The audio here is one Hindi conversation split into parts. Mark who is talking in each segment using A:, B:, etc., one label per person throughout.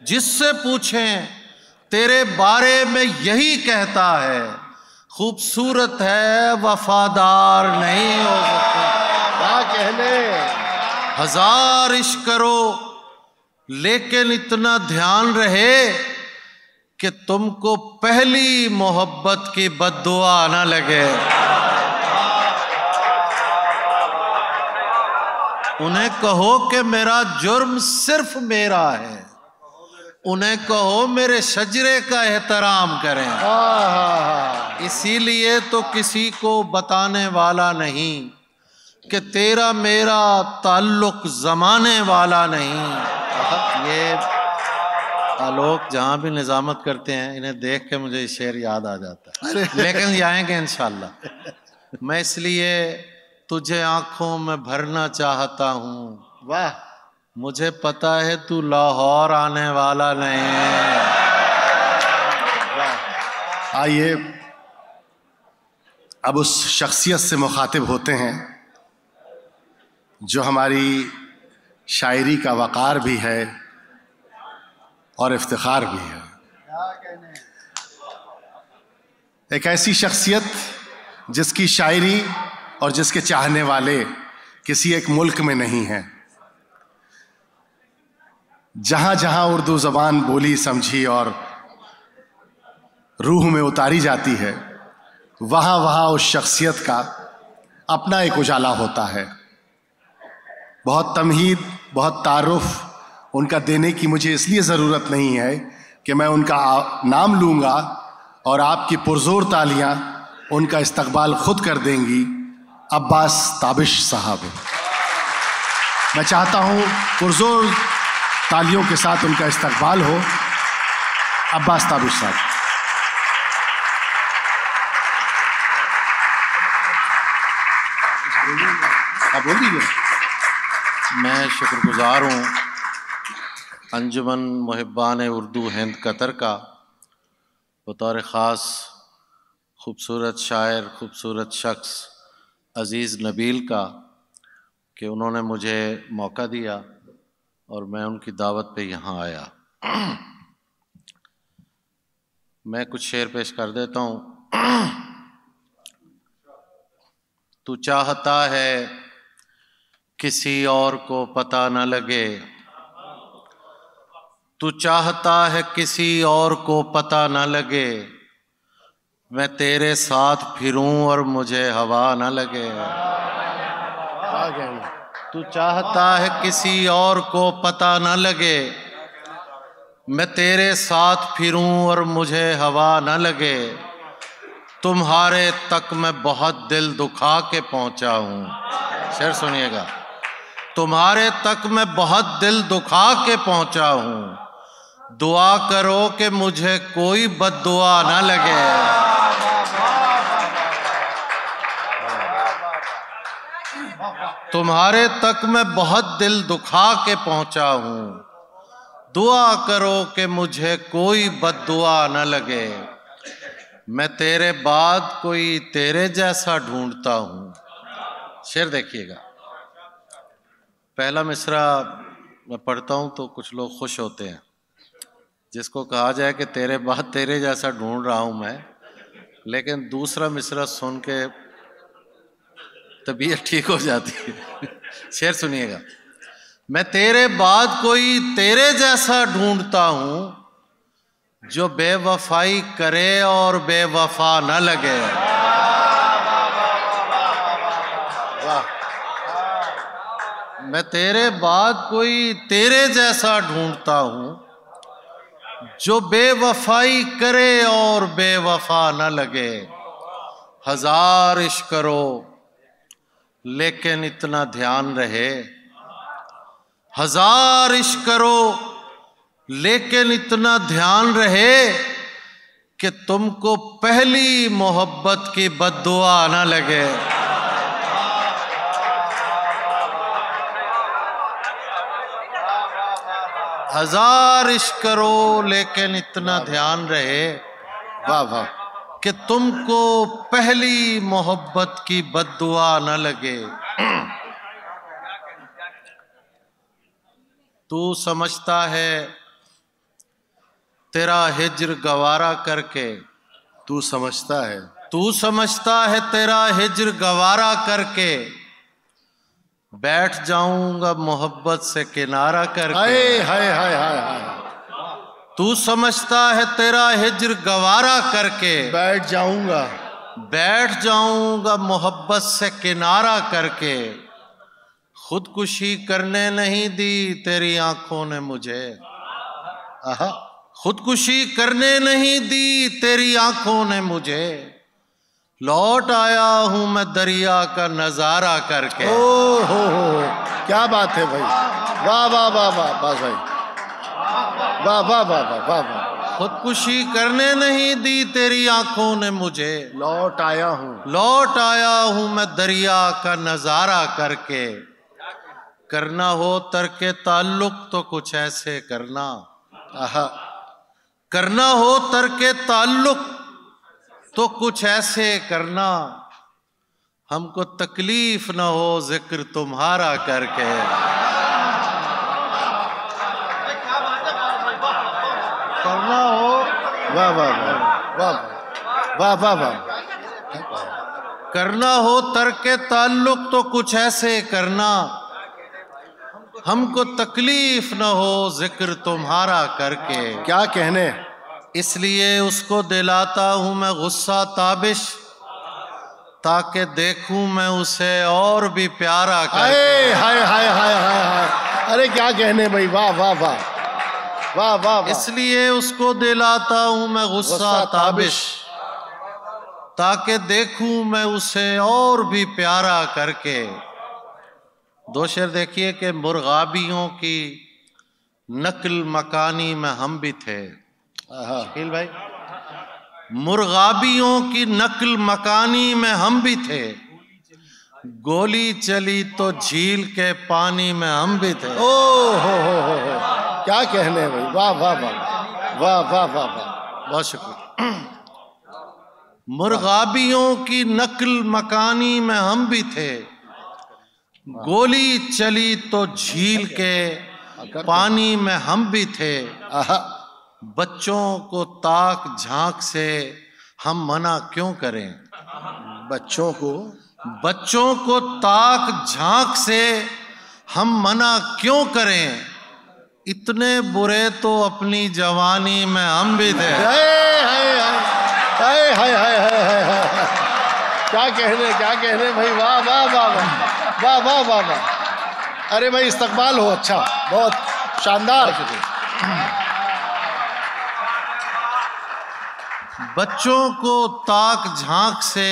A: जिससे पूछें तेरे बारे में यही कहता है, खूबसूरत है वफादार नहीं हो सकता। क्या कहने, हजार इश्क करो लेकिन इतना ध्यान रहे कि तुमको पहली मोहब्बत की बद्दुआ ना लगे। उन्हें कहो कि मेरा जुर्म सिर्फ मेरा है, उन्हें कहो मेरे शजरे का एहतराम करें। इसीलिए तो किसी को बताने वाला नहीं कि तेरा मेरा ताल्लुक जमाने वाला नहीं। ये आलोक जहाँ भी निजामत करते हैं, इन्हें देख के मुझे शेर याद आ जाता है, लेकिन ये आएंगे इंशाल्लाह। मैं इसलिए तुझे आंखों में भरना चाहता हूँ। वाह, मुझे पता है तू लाहौर आने वाला नहीं है।
B: आइए अब उस शख्सियत से मुखातिब होते हैं जो हमारी शायरी का वक़ार भी है और इफ्तिखार भी है। एक ऐसी शख्सियत जिसकी शायरी और जिसके चाहने वाले किसी एक मुल्क में नहीं हैं। जहां जहां उर्दू ज़बान बोली समझी और रूह में उतारी जाती है, वहां वहां उस शख्सियत का अपना एक उजाला होता है। बहुत तमहीद, बहुत तारुफ उनका देने की मुझे इसलिए ज़रूरत नहीं है कि मैं उनका नाम लूँगा और आपकी पुरजोर तालियाँ उनका इस्तकबाल खुद कर देंगी। अब्बास ताबिश साहब, मैं चाहता हूँ पुरजोर तालियों के साथ उनका इस्तकबाल हो। अब्बास ताबिश साहब। आप बोल दीजिए।
A: मैं शुक्रगुजार हूँ अंजुमन मुहिब्बान उर्दू हिंद कतर का, बतौर ख़ास खूबसूरत शायर, खूबसूरत शख्स अज़ीज़ नबील का, कि उन्होंने मुझे मौका दिया और मैं उनकी दावत पे यहाँ आया। मैं कुछ शेर पेश कर देता हूँ। तू चाहता है किसी और को पता न लगे, तू चाहता है किसी और को पता न लगे, मैं तेरे साथ फिरूं और मुझे हवा न लगे। तू चाहता है किसी और को पता न लगे, मैं तेरे साथ फिरूं और मुझे हवा न लगे, तुम्हारे तक मैं बहुत दिल दुखा के पहुंचा हूँ। शेर सुनिएगा। तुम्हारे तक मैं बहुत दिल दुखा के पहुंचा हूँ, दुआ करो कि मुझे कोई बद्दुआ न लगे। तुम्हारे तक मैं बहुत दिल दुखा के पहुंचा हूँ, दुआ करो कि मुझे कोई बद्दुआ न लगे, मैं तेरे बाद कोई तेरे जैसा ढूंढता हूँ। शेर देखिएगा। पहला मिसरा मैं पढ़ता हूँ तो कुछ लोग खुश होते हैं। जिसको कहा जाए कि तेरे बाद तेरे जैसा ढूंढ रहा हूँ मैं, लेकिन दूसरा मिसरा सुन के तबीयत ठीक हो जाती है। शेर सुनिएगा। मैं तेरे बाद कोई तेरे जैसा ढूंढता हूँ, जो बेवफाई करे और बेवफा न लगे। वाह। मैं तेरे बाद कोई तेरे जैसा ढूंढता हूँ, जो बेवफाई करे और बेवफा न लगे। हजार इश्क करो लेकिन इतना ध्यान रहे, हजार इश्क करो लेकिन इतना ध्यान रहे कि तुमको पहली मोहब्बत की बद्दुआ न लगे। हजार इश्क करो लेकिन इतना ध्यान रहे, वाह वाह, कि तुमको पहली मोहब्बत की बद्दुआ न लगे। तू समझता है तेरा हिज्र गवारा करके,
B: तू समझता है
A: तू समझता है तेरा हिज्र गवारा करके, बैठ जाऊंगा मोहब्बत से किनारा करके।
B: हाय हाय हाय हाय हाय,
A: तू समझता है तेरा हिज्र गवारा करके, बैठ जाऊंगा मोहब्बत से किनारा करके। खुदकुशी करने नहीं दी तेरी आंखों ने मुझे, खुदकुशी करने नहीं दी तेरी आंखों ने मुझे। लौट आया हूं मैं दरिया का नजारा करके।
B: ओ हो, क्या बात है भाई, वाह वाह वाह वाह बस भाई, वाह वाह वाह वाह वाह वाह।
A: खुदकुशी करने नहीं दी तेरी आंखों ने मुझे,
B: लौट आया हूं
A: मैं दरिया का नजारा करके। करना हो तर्के ताल्लुक तो कुछ ऐसे करना, करना हो तर्के ताल्लुक तो कुछ ऐसे करना। हमको तकलीफ न हो जिक्र तुम्हारा करके। करना हो,
B: वाह वाह वाह वाह वाह वाह,
A: करना हो तर्के ताल्लुक तो कुछ ऐसे करना। हमको तकलीफ न हो जिक्र तुम्हारा करके।
B: क्या कहने,
A: इसलिए उसको दिलाता हूं मैं गुस्सा ताबिश, ताकि देखूं मैं उसे और भी प्यारा करके।
B: हाय हाय हाय हाय हाय, अरे क्या कहने भाई, वाह वाह वाह वाह वाह।
A: इसलिए उसको दिलाता हूं मैं गुस्सा ताबिश, ताकि देखूं मैं उसे और भी प्यारा करके। दो शेर देखिए कि मुर्गाबियों की नकल मकानी में हम भी थे। शकील भाई, मुर्गाबियों की नकल मकानी में हम भी थे। गोली चली तो झील के पानी में हम भी थे।
B: ओ हो, क्या कहने भाई, वाह वाह वाह वाह वाह वाह वाह,
A: बहुत शुक्रिया। मुर्गाबियों की नकल मकानी में हम भी थे। गोली चली तो झील के पानी में हम भी थे। बच्चों को ताक झांक से हम मना क्यों करें,
B: बच्चों
A: को ताक झांक से हम मना क्यों करें। इतने बुरे तो अपनी जवानी में हम भी थे।
B: हाय हाय हाय हाय, क्या कहने भाई, वाह वाह वाह वाह वाह वाह वाह। अरे भाई इस्तकबाल हो, अच्छा, बहुत शानदार।
A: बच्चों को ताक झांक से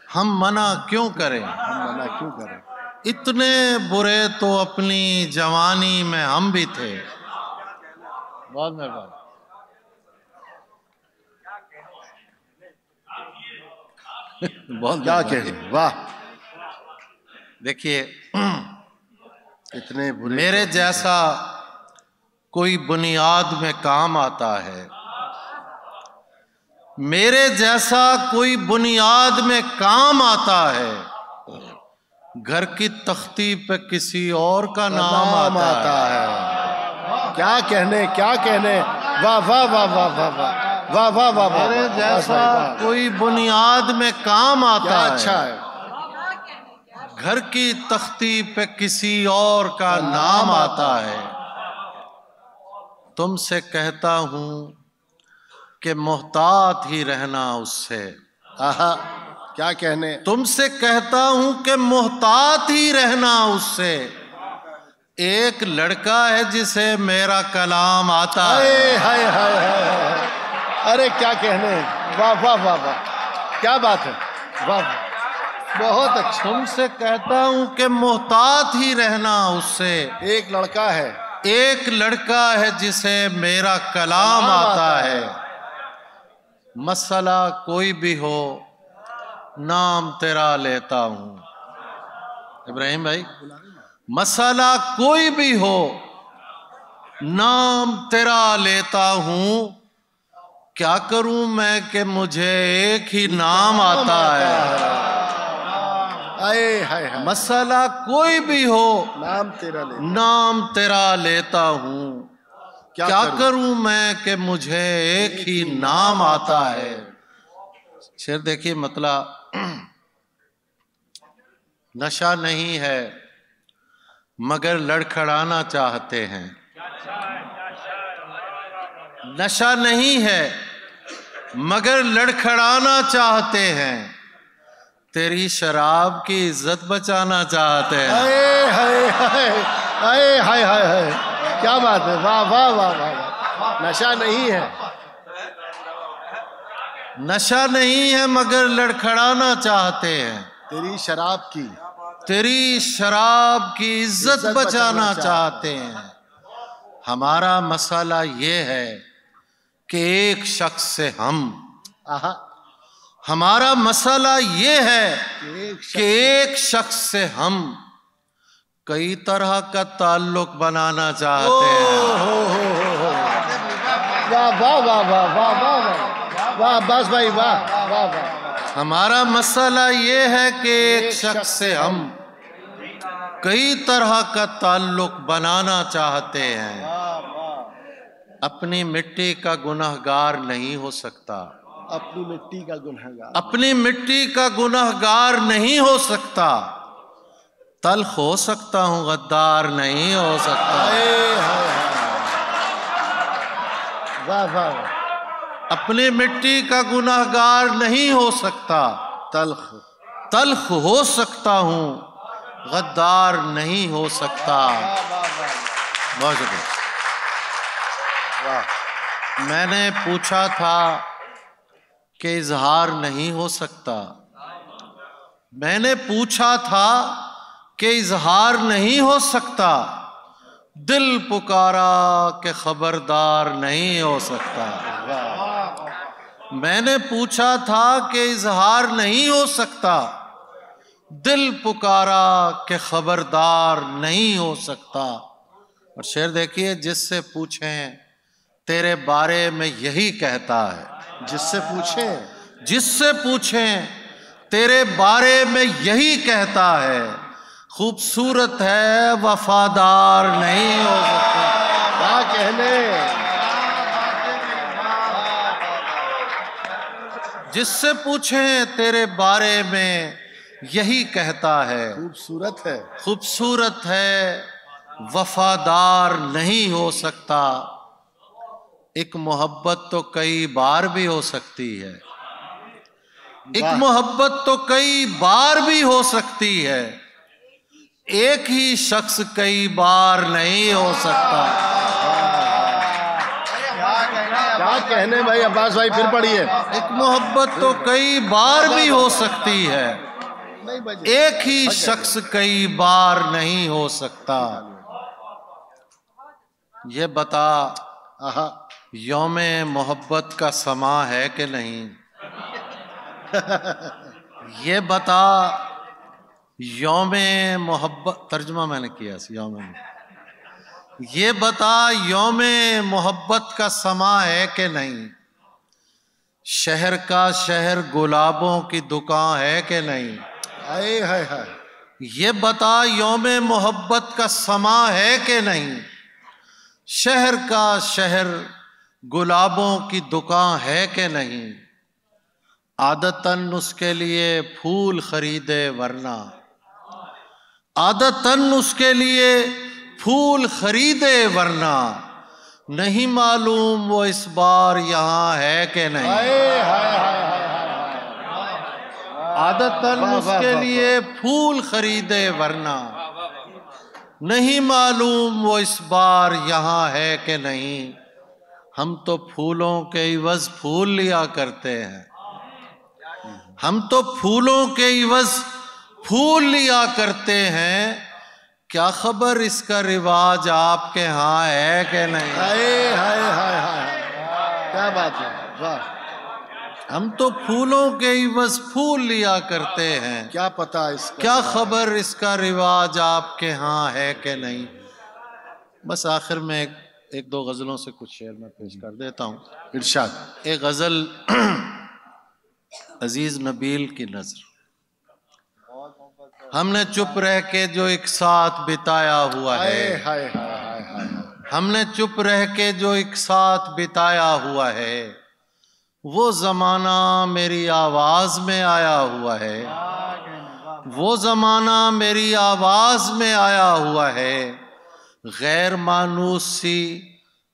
A: हम मना क्यों करें, इतने बुरे तो अपनी जवानी में हम भी थे। बहुत मेहरबानी।
B: बहुत क्या कहने, वाह।
A: देखिए,
B: इतने बुरे,
A: मेरे जैसा कोई बुनियाद में काम आता है, मेरे जैसा कोई बुनियाद में काम आता है। घर की तख्ती पे किसी और का नाम आता है।
B: क्या कहने, वाह वाह वाह वाह वाह वाह वाह वाह वाह।
A: मेरे जैसा कोई बुनियाद में काम आता है,
B: अच्छा है।
A: घर की तख्ती पे किसी और का नाम आता है। तुमसे कहता हूं कि मोहतात ही रहना उससे।
B: क्या कहने,
A: तुमसे कहता हूं कि मोहतात ही रहना उससे। एक लड़का है जिसे मेरा कलाम आता है।
B: हाय हाय हाय, अरे क्या कहने, वाह वाह वाह वाह, क्या बात है, वाह, बहुत अच्छा।
A: तुमसे कहता हूं कि मोहतात ही रहना उससे।
B: एक लड़का है
A: जिसे मेरा कलाम आता है। मसला कोई भी हो नाम तेरा लेता हूं। इब्राहिम भाई, मसला कोई भी हो नाम तेरा लेता हूं। क्या करूं मैं कि मुझे एक ही नाम आता है। मसला कोई भी हो
B: नाम तेरा लेता हूं।
A: क्या करूं मैं कि मुझे एक ही नाम आता है। शेर देखिए मतलब, नशा नहीं है मगर लड़खड़ाना चाहते हैं। नशा नहीं है मगर लड़खड़ाना चाहते हैं, तेरी शराब की इज्जत बचाना चाहते हैं।
B: हाय हाय हाय हाय हाय हाय हाय, क्या बात है, वाह वाह वाह वाह। नशा नहीं है,
A: नशा नहीं है मगर लड़खड़ाना चाहते हैं,
B: तेरी शराब की,
A: तेरी शराब की इज्जत बचाना चाहते हैं। हमारा मसाला ये है कि एक शख्स से हम, हमारा मसाला ये है कि एक शख्स से हम कई तरह का ताल्लुक बनाना चाहते हैं।
B: वाह वाह वाह वाह वाह वाह वाह, बस भाई वाह वाह वाह।
A: हमारा मसाला ये है कि एक शख्स से हम कई तरह का ताल्लुक बनाना चाहते हैं। अपनी मिट्टी का गुनहगार नहीं हो सकता,
B: अपनी मिट्टी का गुनहगार,
A: अपनी मिट्टी का गुनहगार नहीं हो सकता। तल्ख हो सकता हूं, गद्दार नहीं हो सकता।
B: वाह वाह।
A: अपनी मिट्टी का गुनहगार नहीं हो सकता, तल्ख हो सकता हूं, गद्दार नहीं हो सकता। बहुत शुक्रिया। मैंने पूछा था कि इजहार नहीं हो सकता, मैंने पूछा था कि इजहार नहीं हो सकता, दिल पुकारा कि खबरदार नहीं हो सकता। मैंने पूछा था कि इजहार नहीं हो सकता, दिल पुकारा कि खबरदार नहीं हो सकता। और शेर देखिए, जिससे पूछें तेरे बारे में यही कहता है।
B: जिससे पूछें,
A: जिससे पूछें तेरे बारे में यही कहता है, खूबसूरत है वफादार नहीं हो सकता।
B: क्या कहने,
A: जिससे पूछें तेरे बारे में यही कहता है,
B: खूबसूरत है,
A: खूबसूरत है वफादार नहीं हो सकता। एक मोहब्बत तो कई बार भी हो सकती है, एक मोहब्बत तो कई बार भी हो सकती है, एक ही शख्स कई बार नहीं हो सकता।
B: क्या कहने भाई अब्बास भाई, फिर पढ़िए।
A: एक मोहब्बत तो कई बार भी हो सकती है, एक ही शख्स कई बार नहीं हो सकता। ये बता, यौमे मोहब्बत का समा है कि नहीं? ये बता, यौमे मोहब्बत, तर्जुमा मैंने किया यौमे, ये बता यौमे मोहब्बत का समा है कि नहीं? शहर का शहर गुलाबों की दुकान है कि नहीं?
B: हाय हाय हाय।
A: ये बता यौमे मोहब्बत का समा है कि नहीं? शहर का शहर गुलाबों की दुकान है कि नहीं? आदतन उसके लिए फूल खरीदे वरना, आदतन उसके लिए फूल खरीदे वरना, नहीं मालूम वो इस बार यहाँ है कि नहीं। आदतन उसके लिए फूल खरीदे वरना, नहीं मालूम वो इस बार यहाँ है कि नहीं। हम तो फूलों के इवज फूल लिया करते हैं, हम तो फूलों के इवज फूल लिया करते हैं, क्या खबर इसका रिवाज आपके यहाँ है कि नहीं।
B: हाय हाय हाय हाय, क्या बात है, वाह।
A: हम तो फूलों के इवज फूल लिया करते हैं,
B: क्या पता इसका,
A: क्या खबर इसका रिवाज आपके यहाँ है कि नहीं। बस आखिर में एक दो गजलों से कुछ शेर मैं पेश कर देता हूँ।
B: इरशाद।
A: एक गजल अजीज नबील की नजर, हमने चुप रह के जो एक साथ बिताया हुआ है,
B: हाय हाय हाय हाय।
A: हमने चुप रह के जो एक साथ बिताया हुआ है, वो जमाना मेरी आवाज में आया हुआ है, वो जमाना मेरी आवाज में आया हुआ है। गैर मानूस सी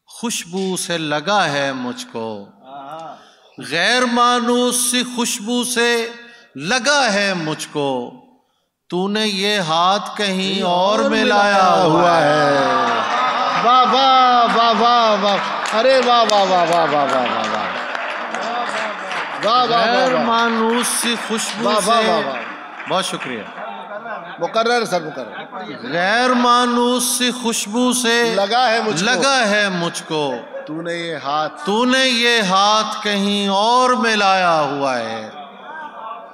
A: खुशबू से लगा है मुझको, गैर मानूस सी खुशबू से लगा है मुझको। तूने ये हाथ कहीं और मिलाया हुआ है।
B: वाह वाह वाह वाह वाह, अरे वाह वाह वाह वाह वाह वाह वाह वाह वाह,
A: गैर मानूस सी खुशबू से, बहुत शुक्रिया,
B: मुकर्रर सर मुकर्रर।
A: गैर मानूस सी खुशबू से
B: लगा है
A: मुझको।
B: तूने ये हाथ
A: कहीं और मिलाया हुआ है।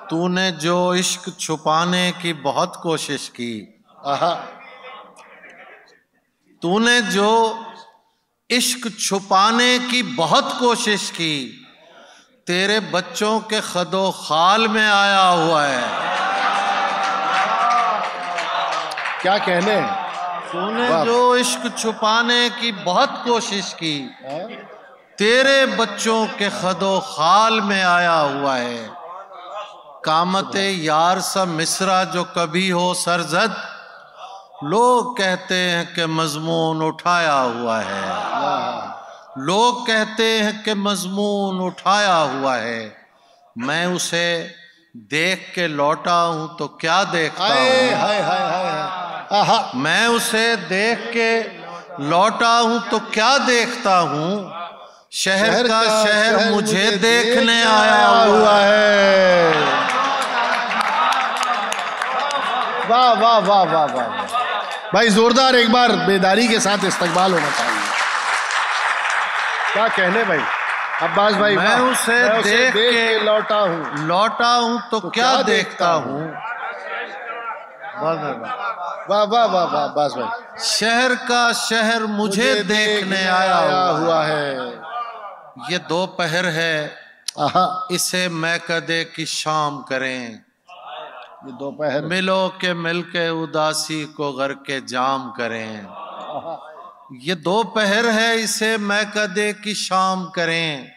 A: तूने जो इश्क छुपाने की बहुत कोशिश की, तूने जो इश्क छुपाने की बहुत कोशिश की, तेरे बच्चों के खदो खाल में आया हुआ है।
B: क्या कहने,
A: तूने जो इश्क छुपाने की बहुत कोशिश की, तेरे बच्चों के खदो खाल में आया हुआ है। कामते यार सा मिसरा जो कभी हो सरजद, लोग कहते हैं कि मजमून उठाया हुआ है, लोग कहते हैं कि मजमून उठाया हुआ है। मैं उसे देख के लौटा हूं तो क्या देखता हूं, मैं उसे देख के लौटा हूं तो क्या देखता हूं। शहर का शहर मुझे देखने आया हुआ है।
B: वाह वाह वाह वाह वाह भाई, जोरदार एक बार बेदारी के साथ इस्तकबाल होना चाहिए। क्या कहने भाई अब्बास भाई।
A: मैं उसे देख के लौटा हूँ तो क्या देखता हूँ।
B: वाह वाह वाह वाह अब्बास भाई।
A: शहर का शहर मुझे देखने आया हुआ है। ये दोपहर है, इसे मैकदे की शाम करें।
B: ये दोपहर
A: मिलो के मिल के उदासी को घर के जाम करें। ये दोपहर है, इसे मैकदे की शाम करें।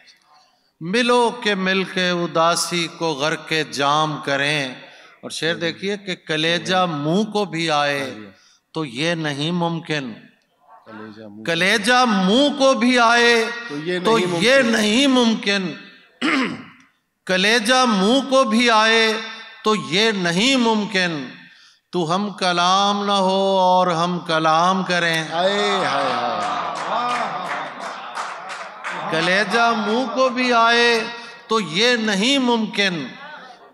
A: मिलो के मिल के उदासी को घर के जाम करें। और शेर देखिए कि कलेजा मुंह को भी आए तो ये नहीं मुमकिन, कलेजा मुंह को भी आए तो ये नहीं मुमकिन। कलेजा मुंह को भी आए तो ये नहीं मुमकिन। तू हम कलाम न हो और हम कलाम करें। कलेजा मुंह को भी आए तो ये नहीं मुमकिन।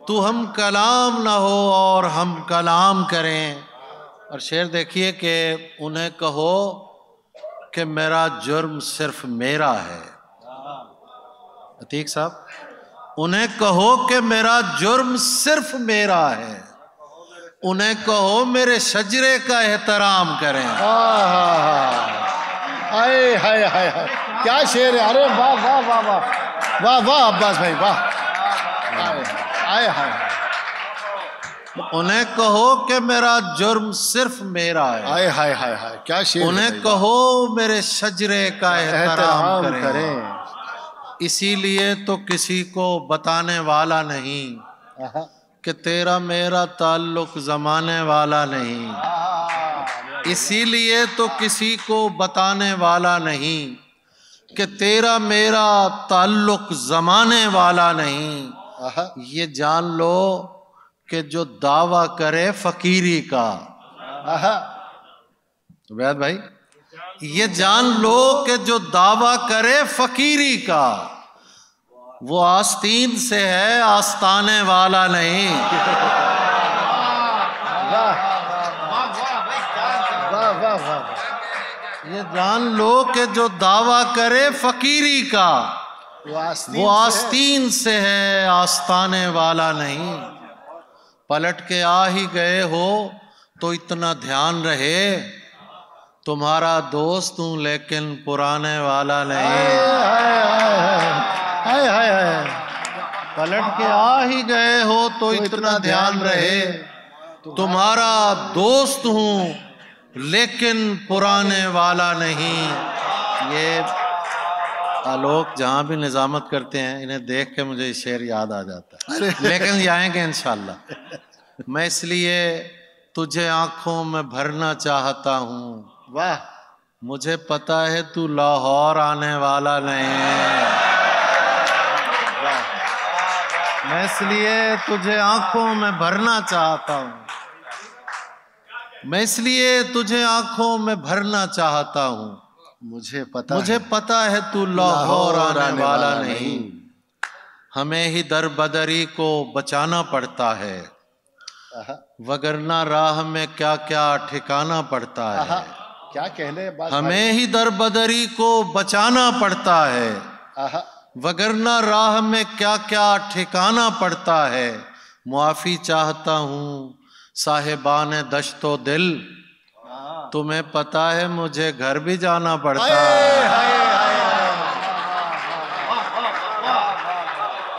A: तू हम कलाम न हो और हम कलाम करें। और शेर देखिए कि उन्हें कहो कि मेरा जुर्म सिर्फ मेरा है। अतीक साहब, उन्हें कहो कि मेरा जुर्म सिर्फ मेरा है। उन्हें कहो मेरे शजरे का एहतराम करें।
B: हाय हाय हाय हाय, क्या शेर है। अरे वाह वाह वाह वाह वाह वाह अब्बास भाई वाह। हाय हाय,
A: उन्हें कहो कि मेरा जुर्म सिर्फ मेरा है।
B: हाय हाय हाय हाय, क्या शेर।
A: उन्हें कहो मेरे शजरे का एहतराम करें। इसीलिए तो किसी को बताने वाला नहीं कि तेरा मेरा ताल्लुक जमाने वाला नहीं। इसीलिए तो किसी को बताने वाला नहीं कि तेरा मेरा ताल्लुक जमाने वाला नहीं। ये जान लो कि जो दावा करे फकीरी का, वैद भाई, ये जान लो कि जो दावा करे फकीरी का, वो आस्तीन से है, आस्ताने वाला नहीं। ये जान लो कि जो दावा करे फकीरी का, वो आस्तीन से है, आस्ताने वाला नहीं। पलट के आ ही गए हो तो इतना ध्यान रहे, तुम्हारा दोस्त हूं लेकिन पुराने वाला नहीं।
B: हाय हाय हाय,
A: पलट के आ ही गए हो तो इतना ध्यान रहे, तुम्हारा दोस्त हूं लेकिन पुराने वाला नहीं। ये आलोक जहाँ भी निजामत करते हैं, इन्हें देख के मुझे शेर याद आ जाता है, लेकिन ये आएंगे इंशाल्लाह। मैं इसलिए तुझे आंखों में भरना चाहता हूँ।
B: वाह,
A: मुझे पता है तू लाहौर आने वाला नहीं है। मैं इसलिए तुझे आंखों में भरना चाहता हूँ। मैं इसलिए तुझे आंखों में भरना चाहता हूँ।
B: मुझे
A: पता है तू लाहौर आने वाला नहीं। हमें ही दर बदरी को बचाना पड़ता है, वगरना राह में क्या क्या ठिकाना पड़ता है।
B: क्या कहने बात।
A: हमें ही दर बदरी को बचाना पड़ता है, वगरना राह में क्या क्या ठिकाना पड़ता है। मुआफी चाहता हूँ साहिबान दश्तो दिल, तुम्हें पता है मुझे घर भी जाना पड़ता है।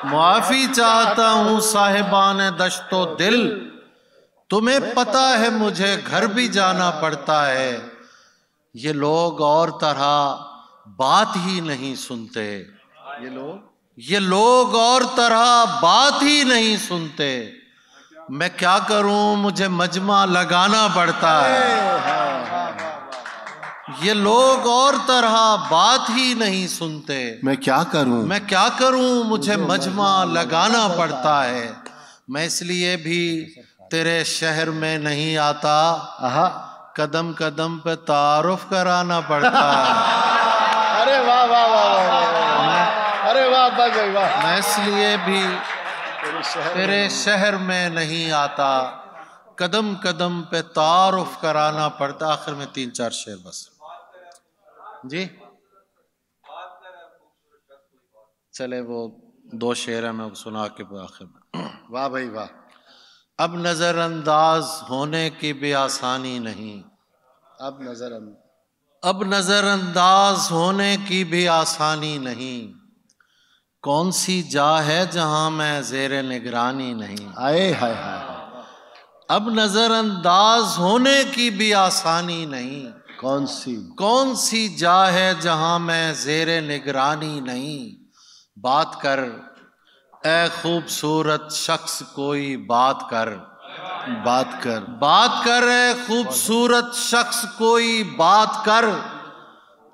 A: मुआफी चाहता हूँ साहिबान दश्तो दिल, तुम्हें पता है मुझे घर भी जाना पड़ता है। ये लोग और तरह बात ही नहीं सुनते। ये लोग और तरह बात ही नहीं सुनते। मैं क्या करूं, मुझे मजमा लगाना पड़ता है। ये लोग और तरह बात ही नहीं सुनते।
B: मैं क्या करूं,
A: मुझे मजमा लगाना पड़ता है। मैं इसलिए भी तेरे शहर में नहीं आता, कदम कदम पे तारुफ कराना पड़ता है।
B: अरे वाह वाह वाह, अरे वाह वाह।
A: मैं इसलिए भी तेरे शहर में नहीं आता, कदम कदम पे तारुफ कराना पड़ता। आखिर में 3-4 शेर बस जी। चले वो 2 शेर है, मैं सुना के आखिर में।
B: वाह भाई वाह।
A: अब नजरअंदाज होने की भी आसानी नहीं।
B: अब
A: नजरअंदाज होने की भी आसानी नहीं। कौन सी जा है जहां मैं जेरे निगरानी नहीं।
B: आए हाय हाय।
A: अब नजरअंदाज होने की भी आसानी नहीं। कौन सी जा है जहां मैं जेरे निगरानी नहीं। बात कर ए खूबसूरत शख्स कोई बात कर। बात कर ए खूबसूरत शख्स कोई बात कर,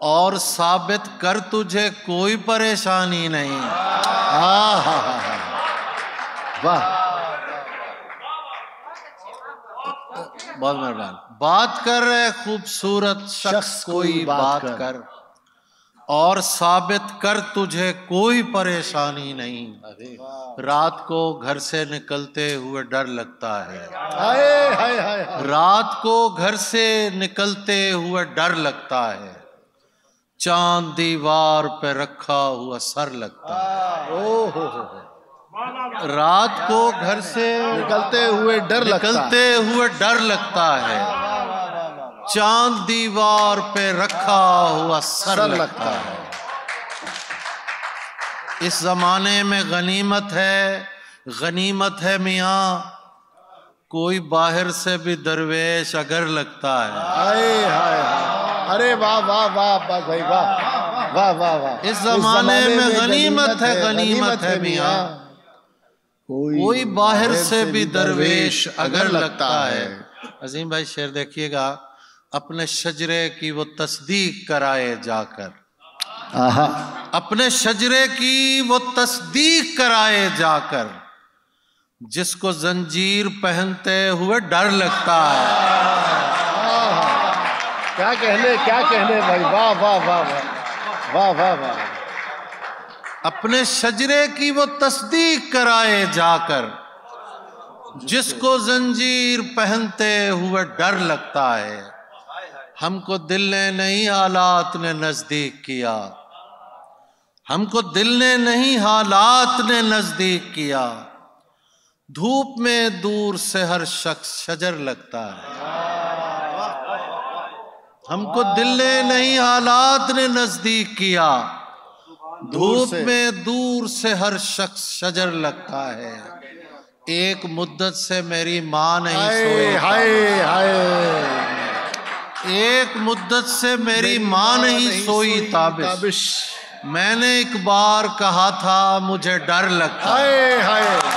A: और साबित कर तुझे कोई परेशानी नहीं।
B: वाह,
A: बहुत मेहरबान। बात कर ए खूबसूरत शख्स कोई बात कर, और साबित कर तुझे कोई परेशानी नहीं। रात को घर से निकलते हुए डर लगता है। रात को घर से निकलते हुए डर लगता है। चांद दीवार पे रखा हुआ सर लगता है। रात को घर से
B: निकलते हुए
A: डर लगता है। चांद दीवार पे रखा हुआ सर लगता है। इस जमाने में गनीमत है मियाँ, कोई बाहर से भी दरवेश अगर लगता है।
B: अरे वाह वाह वाह भाई वाह वाह वाह वाह।
A: इस जमाने में गनीमत है मियाँ, कोई बाहर से भी दरवेश अगर लगता है। अजीम भाई शेर देखिएगा। अपने शजरे की वो तस्दीक कराए जाकर। अपने शजरे की वो तस्दीक कराए जाकर, जिसको जंजीर पहनते हुए डर लगता है।
B: क्या कहने भाई, वाह वाह वाह वाह वाह वाह।
A: अपने शजरे की वो तस्दीक कराए जाकर, जिसको जंजीर पहनते हुए डर लगता है। हमको दिल ने नहीं हालात ने नजदीक किया। हमको दिल ने नहीं हालात ने नजदीक किया। धूप में दूर से हर शख्स शजर लगता है। हमको दिल ने नहीं हालात ने नजदीक किया। धूप में दूर से हर शख्स शजर लगता है। एक मुद्दत से मेरी माँ नहीं सोई। एक मुद्दत से मेरी माँ नहीं सोई ताबिश। मैंने एक बार कहा था मुझे डर लगता है।
B: हाय हाय